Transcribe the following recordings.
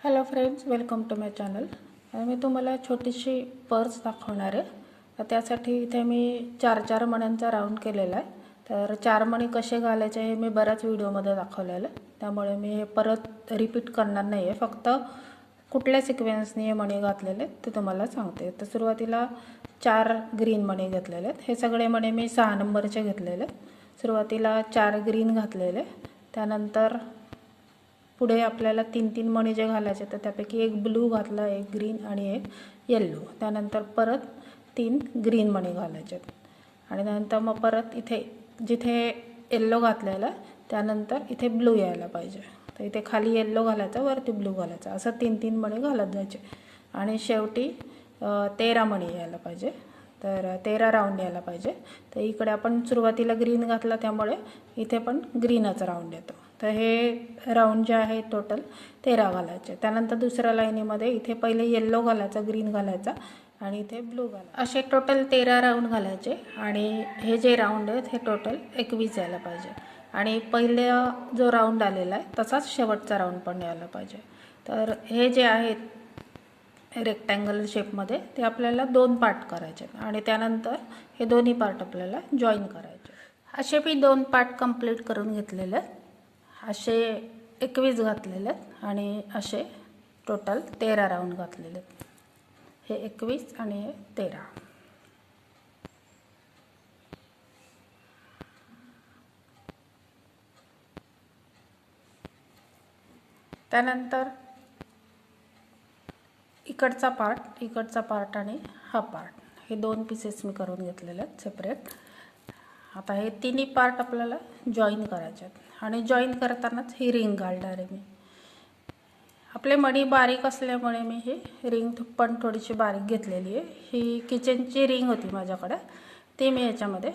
Hello friends, welcome to my channel. मी तुम्हाला छोटीशी पर्स दाखवणार आहे. तर त्यासाठी इथे मी 4 मण्यांचा राऊंड केलेला आहे. तर 4 मणी कसे घालायचे हे मी बऱ्याच व्हिडिओमध्ये दाखवलेलं आहे, त्यामुळे मी हे परत रिपीट करणार नाही आहे. फक्त कुठल्या सिक्वेन्सने हे मणी घातलेले ते तुम्हाला सांगते. तर सुरुवातीला 4 ग्रीन मणी घेतलेले आहेत. हे सगळे मणी मी 6 नंबरचे घेतलेले. सुरुवातीला 4 ग्रीन घातलेले, त्यानंतर पुढे आपल्याला 3 मणी जे घालायचे तर त्यापैकी एक ब्लू घातला, एक ग्रीन आणि एक येल्लो. त्यानंतर परत 3 ग्रीन मणी घालायचे आणि नंतर मग परत इथे जिथे येल्लो घातलेला त्यानंतर इथे ब्लू यायला पाहिजे. तर इथे खाली येल्लो घालायचा, वरती ब्लू घालायचा, असं 3 मणी घालत जायचे आणि शेवटी 13 मणी यायला पाहिजे. तर 13 राऊंड यायला पाहिजे. तर इकडे आपण सुरुवातीला ग्रीन घातला त्यामुळे इथे पण ग्रीनच राऊंड येतो. तर हे राऊंड जे आहे टोटल 13 घालायचे. त्यानंतर दुसऱ्या लाईनीमध्ये इथे पहिले येल्लो घालायचा, ग्रीन घालायचा आणि इथे ब्लू घालायचा. असे टोटल 13 राऊंड घालायचे आणि हे जे राऊंड आहेत हे टोटल 21 यायला पाहिजे. आणि पहिला जो राऊंड आलेला आहे तसाच शेवटचा राऊंड पण यायला पाहिजे. तर हे जे आहेत रेक्टँगल शेपमध्ये ते आपल्याला 2 पार्ट करायचे आणि त्यानंतर हे दोन्ही पार्ट आपल्याला जॉईन करायचे. असे मी 2 पार्ट कंप्लीट करून घेतलेले आहेत. असे 21 घातलेले आहेत आणि असे टोटल 13 राऊंड घातलेले आहेत. हे 21 आणि हे 13. त्यानंतर इकडचा पार्ट आणि हा पार्ट हे 2 पीसेस मी करून घेतलेले आहेत सेपरेट. आता हे तिन्ही पार्ट आपल्याला जॉईन करायचे आहेत आणि जॉईन करतानाच ही रिंग घालणार आहे मी. आपले मणी बारीक असल्यामुळे मी ही रिंग पण थोडीशी बारीक घेतलेली आहे. ही किचनची रिंग होती माझ्याकडे, ती मी याच्यामध्ये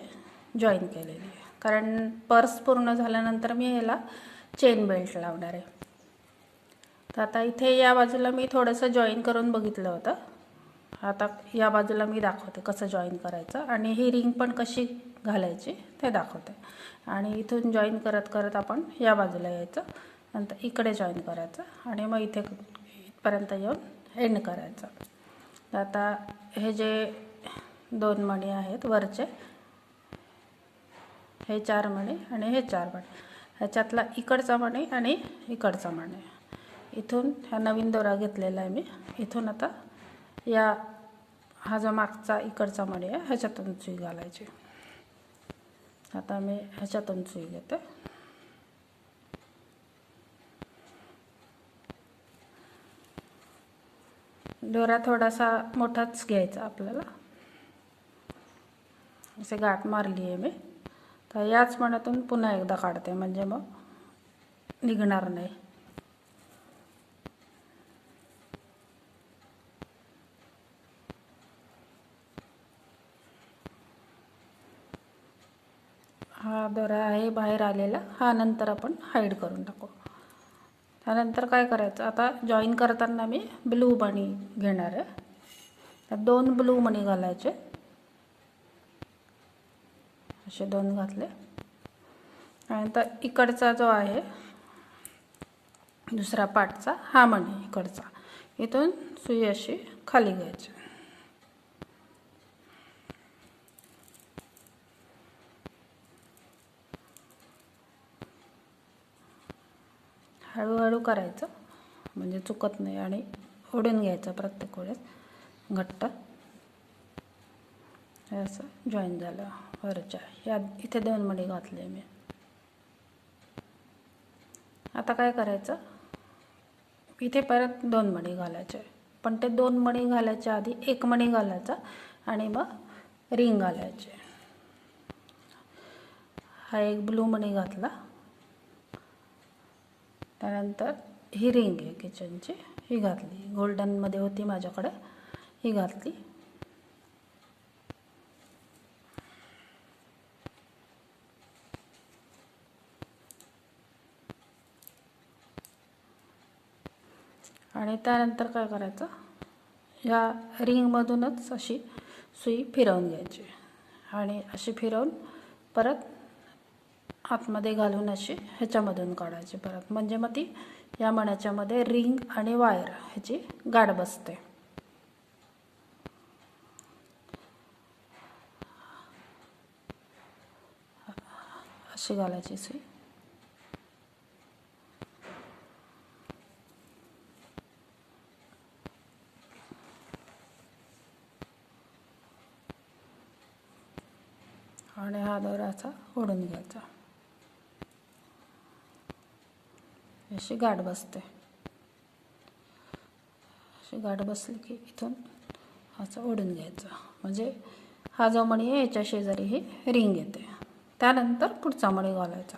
जॉईन केलेली आहे. कारण पर्स पूर्ण झाल्यानंतर मी याला चेन बेल्ट लावणार आहे. तर आता इथे या बाजूला मी थोडंसं जॉईन करून बघितलं होतं. आता या बाजूला मी दाखवते कसं जॉईन करायचं आणि ही रिंग पण कशी घालायची ते दाखवते. आणि इथून जॉईन करत करत आपण या बाजूला यायचं, नंतर इकडे जॉईन करायचं आणि मग इथे इथपर्यंत येऊन एंड करायचं. तर आता हे जे 2 मणी आहेत वरचे, हे 4 मणी आणि हे 4 मणी, ह्याच्यातला इकडचा मणी आणि इकडचा मणी, इथून हा नवीन दोरा घेतलेला आहे मी. इथून आता हा जो मागचा इकडचा मणी आहे ह्याच्यातून सुई घालायची. आता मी ह्याच्यातून सुई घेते. दोरा थोडासा मोठाच घ्यायचा आपल्याला. असे गाठ मारली आहे मी. तर याच मण्यातून पुन्हा एकदा काढते म्हणजे मग निघणार नाही. हा दोरा आहे बाहेर आलेला, हा नंतर आपण हाईड करून टाकू. त्यानंतर काय करायचं, आता जॉईन करताना मी ब्लू मणी घेणार आहे. तर 2 ब्लू मणी घालायचे, असे 2 घातले. त्यानंतर इकडचा जो आहे दुसरा पार्टचा हा मणी इकडचा, इथून सुई अशी खाली घ्यायची. हळूहळू करायचं म्हणजे चुकत नाही आणि ओढून घ्यायचं प्रत्येक वेळेस घट्ट. असं जॉईन झालं. वरच्या या इथे 2 मणी घातले मी. आता काय करायचं, इथे परत 2 मणी घालायचे, पण ते 2 मणी घालायच्या आधी 1 मणी घालायचा आणि मग रिंग घालायची. हा एक ब्लू मणी घातला. त्यानंतर ही रिंग आहे किचनची, ही घातली. गोल्डनमध्ये होती माझ्याकडे, ही घातली. आणि त्यानंतर काय करायचं, या रिंगमधूनच अशी सुई फिरवून घ्यायची आणि अशी फिरवून परत आतमध्ये घालून अशी ह्याच्यामधून काढायची परत, म्हणजे मग ती या मण्याच्यामध्ये रिंग आणि वायर ह्याची गाठ बसते. अशी घालायची सुई. आणि हा दोरा असा ओढून घ्यायचा. अशी गाठ बसते. अशी गाठ बसली की इथून असं ओढून घ्यायचं, म्हणजे हा जो मणी आहे याच्या शेजारी ही रिंग येते. त्यानंतर पुढचा मणी घालायचा.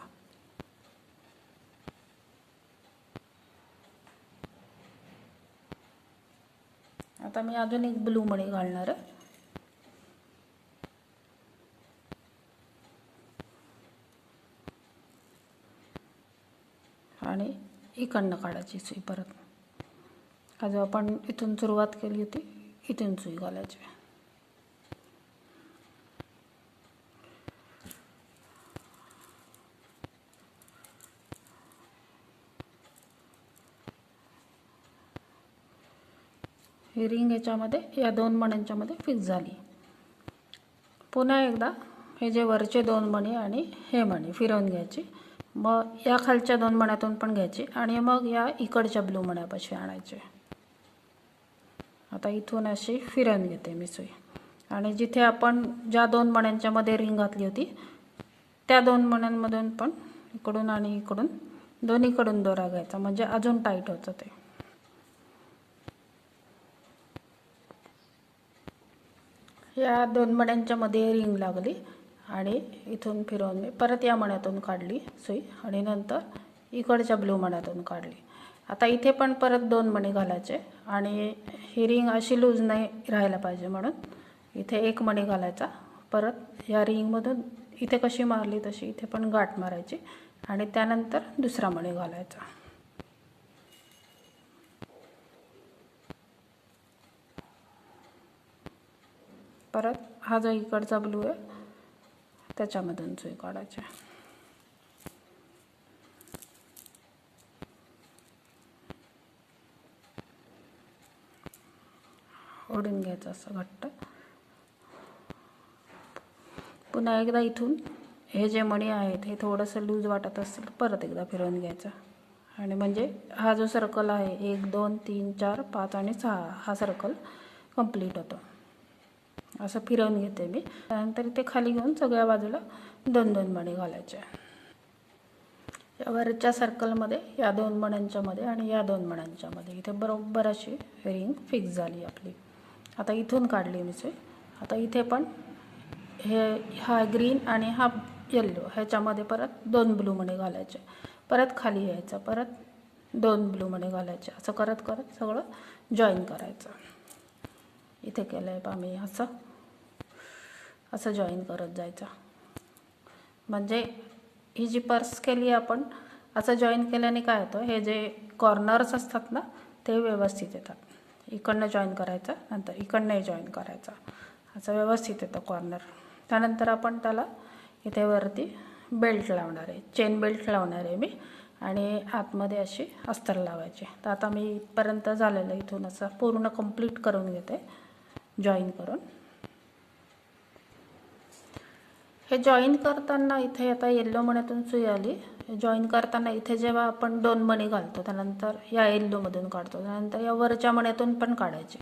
आता मी अजून एक ब्लू मणी घालणार आहे. आणि इकडनं काढायची सुई परत. हा जो आपण इथून सुरुवात केली होती इथून सुई घालायची. ही रिंग याच्यामध्ये या दोन मण्यांच्यामध्ये फिक्स झाली. पुन्हा एकदा हे जे वरचे दोन मणी आणि हे मणी फिरवून घ्यायची. मग या खालच्या दोन मण्यातून पण घ्यायची आणि मग या इकडच्या ब्लू मण्यापाशी आणायचे. आता इथून अशी फिरवून घेते मी सुई. आणि जिथे आपण ज्या दोन मण्यांच्या मध्ये रिंग घातली होती त्या दोन मण्यांमधून पण इकडून आणि इकडून दोन्हीकडून दोरा घ्यायचा, म्हणजे अजून टाईट होतं ते. या दोन मण्यांच्या मध्ये रिंग लागली आणि इथून फिरवून मी परत या मण्यातून काढली सुई आणि नंतर इकडच्या ब्लू मण्यातून काढली. आता इथे पण परत दोन मणी घालायचे आणि ही रिंग अशी लूज नाही राहायला पाहिजे म्हणून इथे एक मणी घालायचा. परत या रिंगमधून इथे कशी मारली तशी इथे पण गाठ मारायची आणि त्यानंतर दुसरा मणी घालायचा. परत हा जो इकडचा ब्लू आहे त्याच्यामधून सुई काढायची. ओढून घ्यायचं असं घट्ट. पुन्हा एकदा इथून हे जे मणी आहेत हे थोडंसं लूज वाटत असेल परत एकदा फिरवून घ्यायचं आणि म्हणजे हा जो सर्कल आहे 1 2 3 4 5 आणि 6 हा सर्कल कंप्लीट होतो. असं फिरवून घेते मी. त्यानंतर इथे खाली घेऊन सगळ्या बाजूला दोन दोन मणी घालायचे. या वरच्या सर्कलमध्ये या दोन मण्यांच्या मध्ये आणि या दोन मण्यांच्या मध्ये इथे बरोबर अशी रिंग फिक्स झाली आपली. आता इथून काढली मी सुई. आता इथे पण हा ग्रीन आणि हा येल्लो ह्याच्यामध्ये परत दोन ब्लू मणी घालायचे. परत खाली यायचं, परत दोन ब्लू मणी घालायचे. असं करत करत सगळं जॉईन करायचं. इथे केलं आहे पहा मी असं जॉईन करत जायचं. म्हणजे ही जी पर्स केली आपण असं जॉईन केल्याने काय होतं, हे जे कॉर्नर्स असतात ना ते व्यवस्थित येतात. इकडनं जॉईन करायचं, नंतर इकडनंही जॉईन करायचं, असं व्यवस्थित येतं कॉर्नर. त्यानंतर आपण त्याला इथे वरती बेल्ट लावणार आहे, चेन बेल्ट लावणार आहे मी आणि आतमध्ये अशी अस्तर लावायची. तर आता मी इथपर्यंत झालेलं इथून असं पूर्ण कंप्लीट करून घेते जॉईन करून. हे जॉईन करताना इथे आता येल्लो मण्यातून सुई आली. जॉईन करताना इथे जेव्हा आपण दोन मणी घालतो त्यानंतर या येल्लोमधून काढतो, त्यानंतर या वरच्या मण्यातून पण काढायची.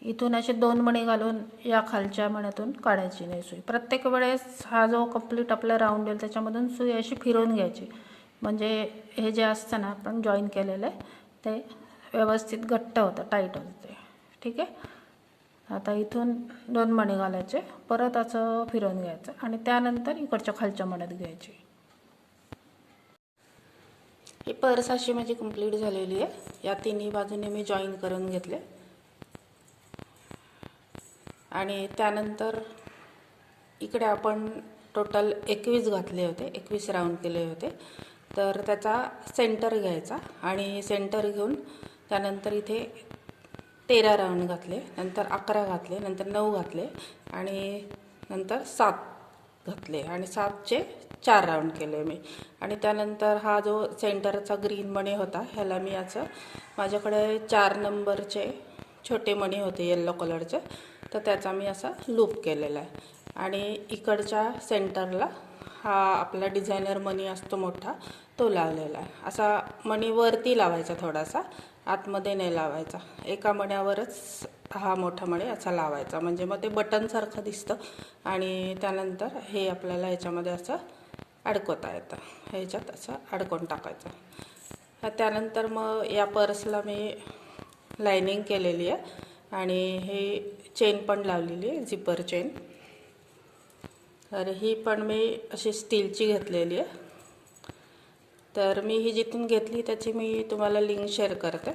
इथून असे दोन मणी घालून या खालच्या मण्यातून काढायची नाही सुई. प्रत्येक वेळेस हा जो कंप्लीट आपला राऊंड येईल त्याच्यामधून सुई अशी फिरवून घ्यायची, म्हणजे हे जे असतं ना आपण जॉईन केलेलं आहे ते व्यवस्थित घट्ट होतं, टाईट होतं ते. ठीक आहे. आता इथून दोन मणी घालायचे, परत असं फिरवून घ्यायचं आणि त्यानंतर इकडच्या खालच्या मण्यात घ्यायची. ही पर्स अशी माझी कंप्लीट झालेली आहे. या तिन्ही बाजूने मी जॉईन करून घेतले आणि त्यानंतर इकडे आपण टोटल 21 घातले होते, 21 राऊंड केले होते. तर त्याचा सेंटर घ्यायचा आणि सेंटर घेऊन त्यानंतर इथे 13 राऊंड घातले, नंतर 11 घातले, नंतर 9 घातले आणि नंतर 7 घातले आणि 7चे 4 राऊंड केले मी. आणि त्यानंतर हा जो सेंटरचा ग्रीन मणी होता ह्याला मी याचं, माझ्याकडे 4 नंबरचे छोटे मणी होते येल्लो कलरचे, तर त्याचा मी असा लूप केलेला आहे. आणि इकडच्या सेंटरला हा आपला डिझायनर मणी असतो मोठा, तो लावलेला आहे. असा मणी वरती लावायचा, थोडासा आतमध्ये नाही लावायचा. एका मण्यावरच हा मोठा मणी असा लावायचा, म्हणजे मग ते बटनसारखं दिसतं. आणि त्यानंतर हे आपल्याला याच्यामध्ये असं अडकवता येतं, ह्याच्यात असं अडकवून टाकायचं. त्यानंतर मग या पर्सला मी लायनिंग केलेली आहे आणि हे चेन पण लावलेली आहे, झिपर चेन. तर ही पण मी अशी स्टीलची घेतलेली आहे. तर मी ही जिथून घेतली त्याची मी तुम्हाला लिंक शेअर करते.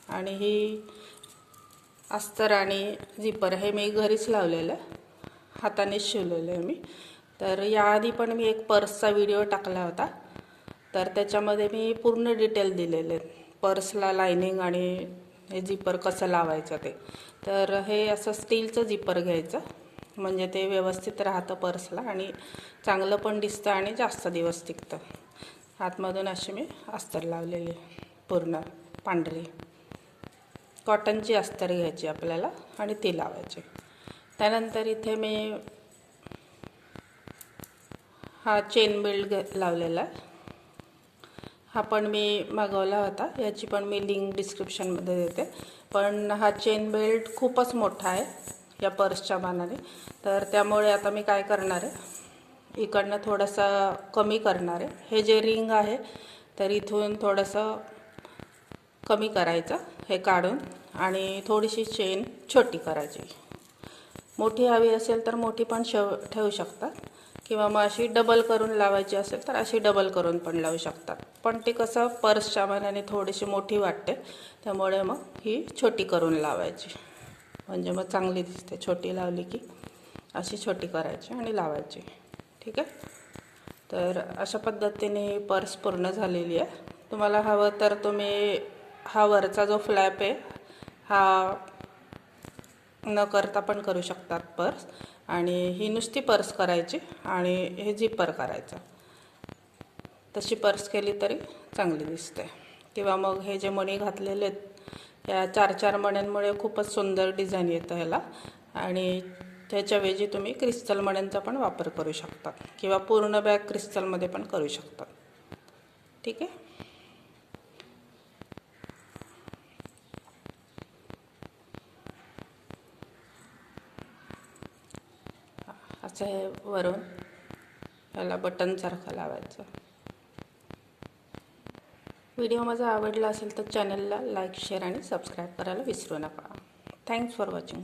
आणि ही अस्तर आणि झिपर हे मी घरीच लावलेलं आहे, हातानेच शिवलेलं आहे मी. तर याआधी पण मी एक पर्सचा व्हिडिओ टाकला होता, तर त्याच्यामध्ये मी पूर्ण डिटेल दिलेले पर्सला लायनिंग आणि हे झिपर कसं लावायचं ते. तर हे असं स्टीलचं झिपर घ्यायचं, म्हणजे ते व्यवस्थित राहतं पर्सला आणि चांगलं पण दिसतं आणि जास्त दिवस टिकतं. आतमधून अशी मी अस्तर लावलेली, पूर्ण पांढरी कॉटनची अस्तर घ्यायची आपल्याला आणि ती लावायची. त्यानंतर इथे मी हा चेन बेल्ट लावलेला आहे. हा पण मी मागवला होता, याची पण मी लिंक डिस्क्रिप्शनमध्ये देते. पण हा चेन बेल्ट खूपच मोठा आहे या पर्सच्या मानाने, तर त्यामुळे आता मी काय करणार आहे, इकडनं थोडंसं कमी करणार आहे. हे जे रिंग आहे तर इथून थोडंसं कमी करायचं हे काढून, आणि थोडीशी चेन छोटी करायची. मोठी हवी असेल तर मोठी पण ठेवू शकतात, किंवा मग अशी डबल करून लावायची असेल तर अशी डबल करून पण लावू शकतात. पण ते कसं पर्सच्या मानाने थोडीशी मोठी वाटते, त्यामुळे मग ही छोटी करून लावायची, म्हणजे मग चांगली दिसते. छोटी लावली की अशी छोटी करायची आणि लावायची. ठीक आहे. तर अशा पद्धतीने पर्स पूर्ण झालेली आहे. तुम्हाला हवं तर तुम्ही हा वरचा जो फ्लॅप आहे हा न करता पण करू शकतात पर्स, आणि ही नुसती पर्स करायची आणि हे झिपर करायचं. तशी पर्स केली तरी चांगली दिसते. किंवा मग हे जे मणी घातलेले आहेत या 4-4 मण्यांमुळे खूपच सुंदर डिझाईन येतं ह्याला. आणि त्याच्याऐवजी तुम्ही क्रिस्टल मण्यांचा पण वापर करू शकता, किंवा पूर्ण बॅग क्रिस्टलमध्ये पण करू शकता. ठीक आहे. असं हे वरून ह्याला बटनसारखं लावायचं. व्हिडिओ माझा आवडला असेल तर चॅनलला लाईक, शेअर आणि सबस्क्राईब करायला विसरू नका. Thanks for watching.